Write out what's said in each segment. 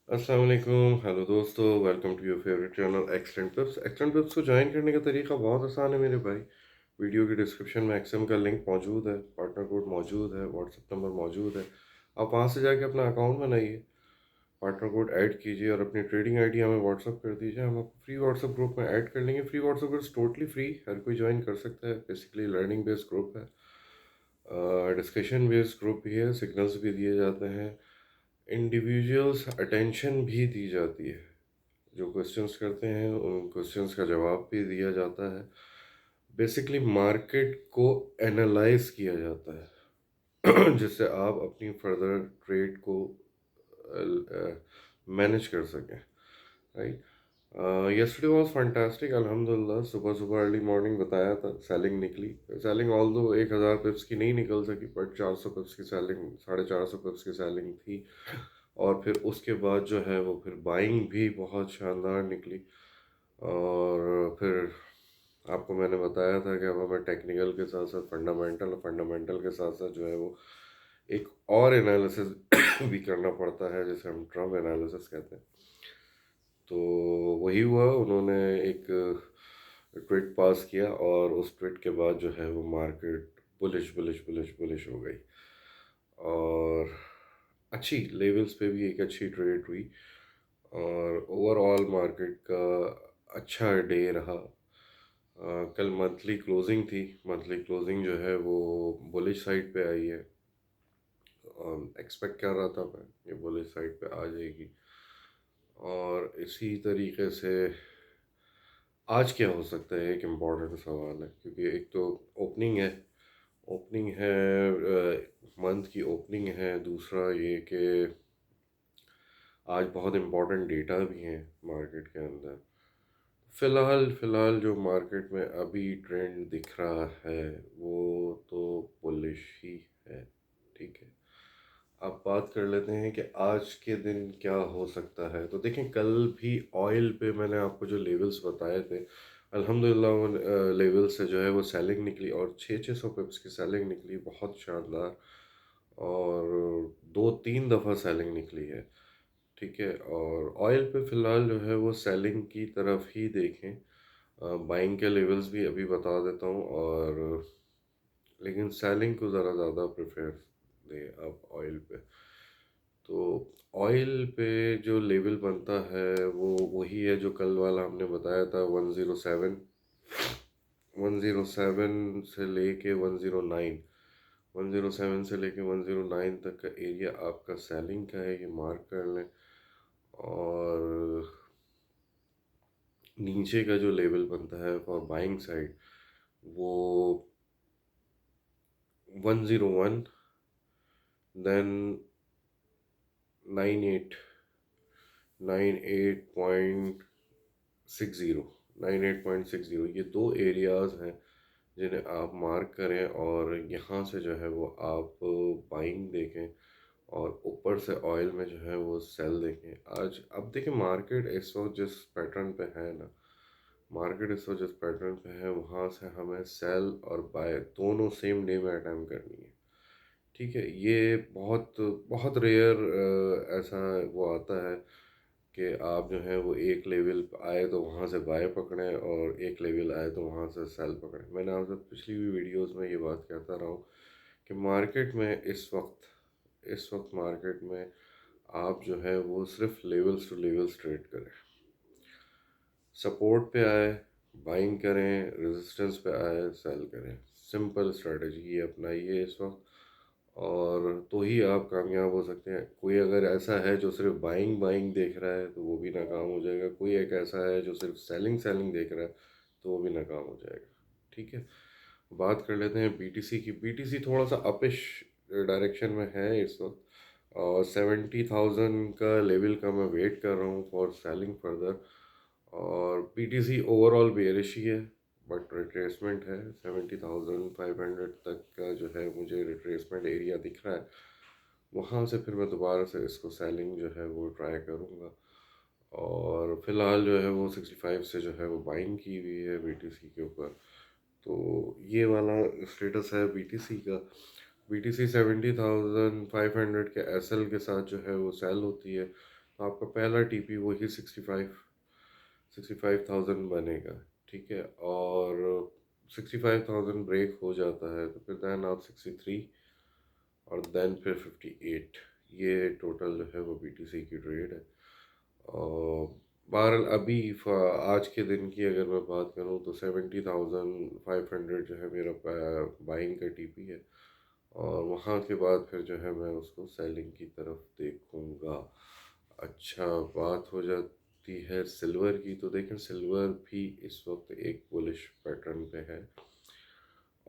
अस्सलाम वालेकुम हेलो दोस्तों, welcome to your favourite channel Extend Pips. Extend Pips को ज्वाइन करने का तरीका बहुत आसान है मेरे भाई। वीडियो की डिस्क्रिप्शन में एक्सएम का लिंक मौजूद है, पार्टनर कोड मौजूद है, व्हाट्सएप नंबर मौजूद है। आप वहाँ से जाके अपना अकाउंट बनाइए, पार्टनर कोड ऐड कीजिए और अपनी ट्रेडिंग आईडी हमें व्हाट्सअप कर दीजिए। हम आपको फ्री व्हाट्सएप ग्रुप में ऐड कर लेंगे। Free WhatsApp group totally free, हर कोई ज्वाइन कर सकता है। बेसिकली लर्निंग बेस्ड ग्रुप है, डिस्कशन बेस्ड ग्रुप भी है, सिग्नल्स भी दिए जाते हैं, इंडिविजुअल्स अटेंशन भी दी जाती है। जो क्वेश्चंस करते हैं उन क्वेश्चंस का जवाब भी दिया जाता है। बेसिकली मार्केट को एनालाइज किया जाता है जिससे आप अपनी फर्दर ट्रेड को मैनेज कर सकें, राइट। यस्टरडे वाज फैंटास्टिक, अल्हम्दुलिल्लाह। सुबह सुबह अर्ली मॉर्निंग बताया था सेलिंग निकली। सेलिंग ऑल दो 1000 पिप्स की नहीं निकल सकी, बट 400 पिप्स की सेलिंग, 450 पिप्स की सेलिंग थी। और फिर उसके बाद जो है वो फिर बाइंग भी बहुत शानदार निकली। और फिर आपको मैंने बताया था कि अब हमें टेक्निकल के साथ साथ फंडामेंटल और फंडामेंटल के साथ साथ जो है वो एक और एनालिसिस भी करना पड़ता है, जिसे हम ट्रम्प एनालिसिस कहते हैं। तो वही हुआ, उन्होंने एक ट्वीट पास किया और उस ट्वीट के बाद जो है वो market bullish bullish bullish bullish हो गई। और अच्छी लेवल्स पे भी एक अच्छी ट्रेड हुई और ओवरऑल मार्केट का अच्छा डे रहा। कल मंथली क्लोजिंग थी। मंथली क्लोजिंग जो है वो बुलिश साइड पे आई है। एक्सपेक्ट कर रहा था मैं ये बुलिश साइड पे आ जाएगी। और इसी तरीके से आज क्या हो सकता है, एक इम्पॉर्टेंट सवाल है, क्योंकि एक तो ओपनिंग है। ओपनिंग है, मंथ की ओपनिंग है। दूसरा ये कि आज बहुत इम्पोर्टेंट डेटा भी हैं मार्केट के अंदर। फ़िलहाल जो मार्केट में अभी ट्रेंड दिख रहा है वो तो बुलिश ही है, ठीक है। अब बात कर लेते हैं कि आज के दिन क्या हो सकता है। तो देखें, कल भी ऑयल पे मैंने आपको जो लेवल्स बताए थे, अल्हम्दुलिल्लाह उन लेवल से जो है वो सेलिंग निकली और 600 पिप्स की सेलिंग निकली, बहुत शानदार। और दो तीन दफ़ा सेलिंग निकली है, ठीक है। और ऑयल पे फ़िलहाल जो है वो सेलिंग की तरफ ही देखें। बाइंग के लेवल्स भी अभी बता देता हूँ, और लेकिन सेलिंग को ज़रा ज़्यादा प्रेफर दें अब ऑयल पे। तो ऑयल पे जो लेवल बनता है वो वही है जो कल वाला हमने बताया था, 107। 107 से लेके 109, 107 से लेके 109 तक का एरिया आपका सेलिंग का है, ये मार्क कर लें। और नीचे का जो लेवल बनता है फॉर बाइंग साइड वो 101, देन 98, 98.60, 98.60, ये दो एरियाज़ हैं जिन्हें आप मार्क करें। और यहाँ से जो है वो आप बाइंग देखें और ऊपर से ऑयल में जो है वो सेल देखें। आज अब देखिए, मार्केट इस वक्त जिस पैटर्न पे है ना, मार्केट इस वक्त जिस पैटर्न पे है वहाँ से हमें सेल और बाय दोनों सेम डे में अटैम्प्ट करनी है, ठीक है। ये बहुत बहुत रेयर ऐसा वो आता है कि आप जो है वो एक लेवल पे आए तो वहाँ से बाय पकड़ें और एक लेवल आए तो वहाँ से सेल पकड़ें। मैंने आपसे पिछली भी वीडियोस में ये बात कहता रहा हूँ कि मार्केट में इस वक्त मार्केट में आप जो है वो सिर्फ लेवल्स टू लेवल्स ट्रेड करें। सपोर्ट पे आए बाइंग करें, रेजिस्टेंस पे आए सेल करें। सिंपल स्ट्रेटजी ये अपनाइए इस वक्त, और तो ही आप कामयाब हो सकते हैं। कोई अगर ऐसा है जो सिर्फ बाइंग बाइंग देख रहा है तो वो भी नाकाम हो जाएगा। कोई एक ऐसा है जो सिर्फ सेलिंग सेलिंग देख रहा है तो वो भी नाकाम हो जाएगा, ठीक है। बात कर लेते हैं बीटीसी की। बीटीसी थोड़ा सा अपिश डायरेक्शन में है इस वक्त, और 70,000 का लेवल का मैं वेट कर रहा हूँ फॉर सेलिंग फर्दर। और बीटीसी ओवरऑल बेयरिश ही है, बट रिट्रेसमेंट है। 70,500 तक का जो है मुझे रिट्रेसमेंट एरिया दिख रहा है। वहाँ से फिर मैं दोबारा से इसको सेलिंग जो है वो ट्राई करूँगा। और फिलहाल जो है वो 65 से जो है वो बाइंग की हुई है बीटीसी के ऊपर। तो ये वाला स्टेटस है बीटीसी का। बीटीसी 70,500 के एसएल के साथ जो है वो सेल होती है। तो आपका पहला टीपी वही 65,000 बनेगा, ठीक है। और 65,000 ब्रेक हो जाता है तो फिर देन आप 63 और देन फिर 58, ये टोटल जो है वो बीटीसी की ट्रेड है। और बहरहाल अभी आज के दिन की अगर मैं बात करूं तो 70,500 जो है मेरा बाइंग का टीपी है। और वहाँ के बाद फिर जो है मैं उसको सेलिंग की तरफ देखूंगा। अच्छा, बात हो जाती है सिल्वर की, तो देखें सिल्वर भी इस वक्त एक बुलिश पैटर्न पे है।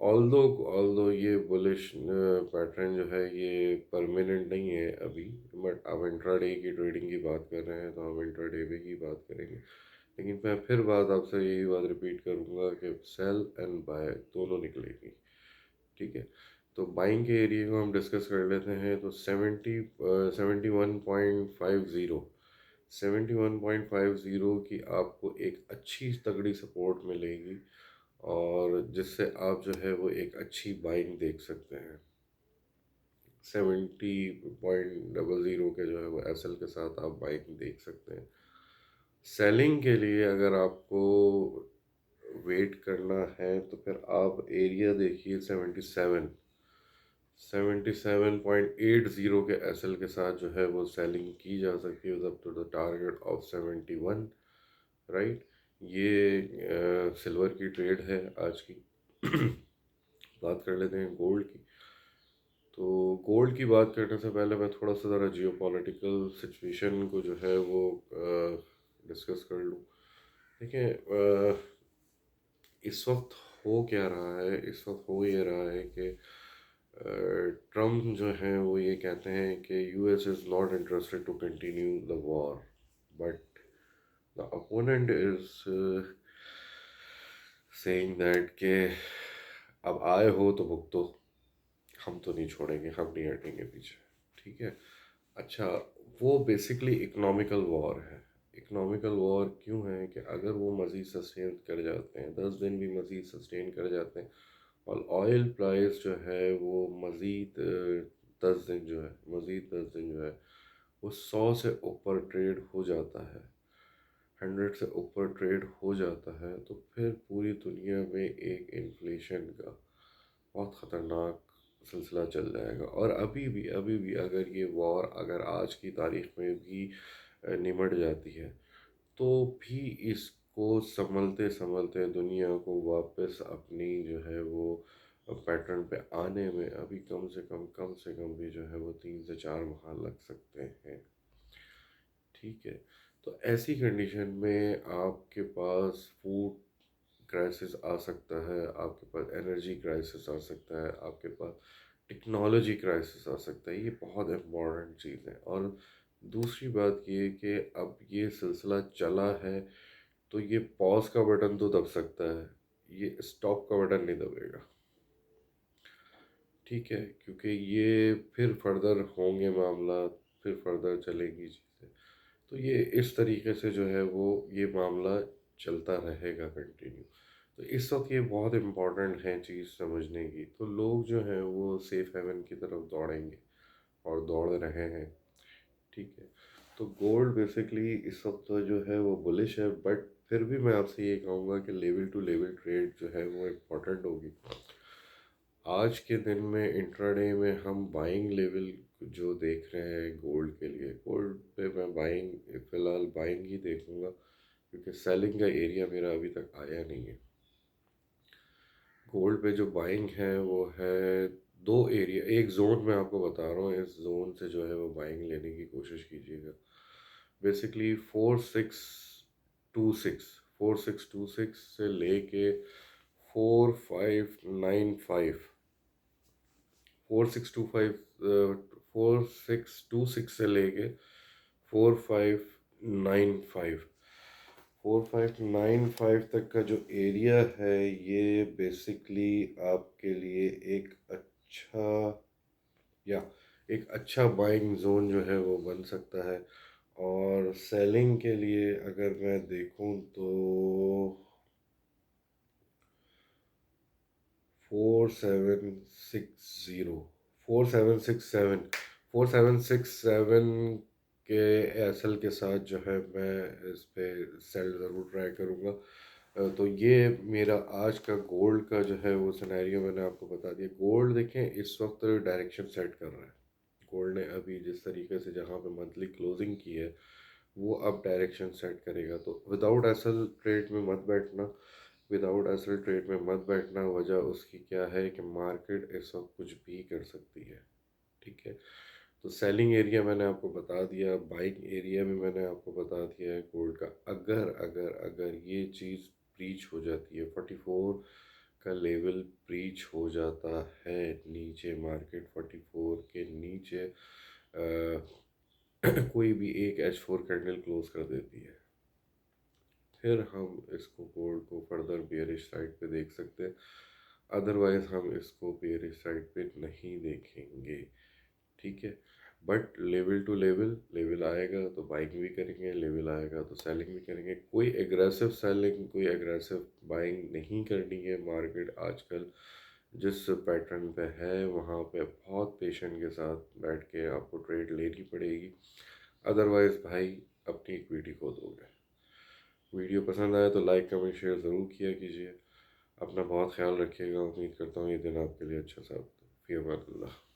ऑल्दो ऑल्दो ये बुलिश पैटर्न जो है ये परमानेंट नहीं है अभी, बट अब इंट्राडे की ट्रेडिंग की बात कर रहे हैं तो हम इंट्राडे पे की बात करेंगे। लेकिन मैं फिर बात आपसे यही बात रिपीट करूंगा कि सेल एंड बाय दोनों निकलेगी, ठीक है। तो बाइंग के एरिया को हम डिस्कस कर लेते हैं। तो 71.50, 71.50 की आपको एक अच्छी तगड़ी सपोर्ट मिलेगी, और जिससे आप जो है वो एक अच्छी बाइंग देख सकते हैं। 70.00 के जो है वो एसएल के साथ आप बाइंग देख सकते हैं। सेलिंग के लिए अगर आपको वेट करना है तो फिर आप एरिया देखिए 77.80 के एसएल के साथ जो है वो सेलिंग की जा सकती है up to the target of 71, right. ये सिल्वर की ट्रेड है आज की। बात कर लेते हैं गोल्ड की। तो गोल्ड की बात करने से पहले मैं थोड़ा सा ज़रा जियो पॉलिटिकल सिचुएशन को जो है वो डिस्कस कर लूँ। देखिए, इस वक्त हो क्या रहा है, इस वक्त हो ये रहा है कि ट्रम्प जो हैं वो ये कहते हैं कि US is not interested to continue the war, but the opponent is saying that के अब आए हो तो भुगतो, हम तो नहीं छोड़ेंगे, हम नहीं हटेंगे पीछे, ठीक है। अच्छा, वो बेसिकली इकोनॉमिकल वॉर है। इकोनॉमिकल वॉर क्यों है कि अगर वो मज़ीद सस्टेन कर जाते हैं, 10 दिन भी मज़ीद सस्टेन कर जाते हैं, और ऑयल प्राइस जो है वो मज़ीद 10 दिन जो है, मज़ीद 10 दिन जो है वो 100 से ऊपर ट्रेड हो जाता है, 100 से ऊपर ट्रेड हो जाता है, तो फिर पूरी दुनिया में एक इन्फ्लेशन का बहुत ख़तरनाक सिलसिला चल जाएगा। और अभी भी अगर ये वॉर अगर आज की तारीख में भी निमट जाती है, तो भी इसको संभलते संभलते दुनिया को वापस अपनी जो है वो पैटर्न पे आने में अभी कम से कम भी जो है वो 3 से 4 माह लग सकते हैं, ठीक है। तो ऐसी कंडीशन में आपके पास फूड क्राइसिस आ सकता है, आपके पास एनर्जी क्राइसिस आ सकता है, आपके पास टेक्नोलॉजी क्राइसिस आ सकता है। ये बहुत इम्पोर्टेंट चीज़ है। और दूसरी बात ये कि अब ये सिलसिला चला है तो ये पॉज का बटन तो दब सकता है, ये स्टॉप का बटन नहीं दबेगा, ठीक है। क्योंकि ये फिर फर्दर होंगे मामला, फिर फर्दर चलेगी चीज़ें। तो ये इस तरीके से जो है वो ये मामला चलता रहेगा कंटिन्यू। तो इस वक्त ये बहुत इम्पोर्टेंट है चीज़ समझने की। तो लोग जो हैं वो सेफ हेवन की तरफ दौड़ेंगे और दौड़ रहे हैं, ठीक है। तो गोल्ड बेसिकली इस वक्त जो है वो बुलिश है, बट फिर भी मैं आपसे ये कहूँगा कि लेवल टू लेवल ट्रेड जो है वो इम्पोर्टेंट होगी। आज के दिन में इंट्राडे में हम बाइंग लेवल जो देख रहे हैं गोल्ड के लिए, गोल्ड पे मैं बाइंग फ़िलहाल बाइंग ही देखूंगा, क्योंकि सेलिंग का एरिया मेरा अभी तक आया नहीं है। गोल्ड पे जो बाइंग है वो है दो एरिया, एक जोन मैं आपको बता रहा हूँ, इस जोन से जो है वो बाइंग लेने की कोशिश कीजिएगा। बेसिकली 4626, 4626 से लेके 4595, 4625, 4626 से लेके 4595, 4595 तक का जो एरिया है ये बेसिकली आपके लिए या एक अच्छा बाइंग जोन जो है वो बन सकता है। और सेलिंग के लिए अगर मैं देखूं तो 4760, 4767, 4767 कि एसएल के साथ जो है मैं इस पे सेल ज़रूर ट्राई करूँगा। तो ये मेरा आज का गोल्ड का जो है वो सिनेरियो मैंने आपको बता दिया। गोल्ड देखें इस वक्त डायरेक्शन सेट कर रहा है। गोल्ड ने अभी जिस तरीके से जहाँ पे मंथली क्लोजिंग की है वो अब डायरेक्शन सेट करेगा। तो विदाउट एसएल ट्रेड में मत बैठना, विदाउट एसएल ट्रेड में मत बैठना। वजह उसकी क्या है कि मार्केट इस वक्त कुछ भी कर सकती है, ठीक है। तो सेलिंग एरिया मैंने आपको बता दिया, बाइंग एरिया भी मैंने आपको बता दिया है गोल्ड का। अगर अगर अगर ये चीज़ ब्रीच हो जाती है, 44 का लेवल ब्रीच हो जाता है, नीचे मार्केट 44 के नीचे कोई भी एक H4 कैंडल क्लोज कर देती है, फिर हम इसको गोल्ड को फर्दर बेयरिश साइड पे देख सकते हैं। अदरवाइज हम इसको बेयरिश साइड पे नहीं देखेंगे, ठीक है। But level to level, level आएगा तो बाइंग भी करेंगे, लेवल आएगा तो सेलिंग भी करेंगे। कोई एग्रेसिव सेलिंग, कोई एग्रेसिव बाइंग नहीं करनी है। मार्केट आजकल जिस पैटर्न पे है वहाँ पे बहुत पेशेंट के साथ बैठ के आपको ट्रेड लेनी पड़ेगी, अदरवाइज भाई अपनी इक्विटी खो दोगे। वीडियो पसंद आया तो लाइक कमेंट शेयर ज़रूर किया कीजिए। अपना बहुत ख्याल रखिएगा। उम्मीद करता हूँ ये दिन आपके लिए अच्छा सा हो। फ़ी अमान अल्लाह।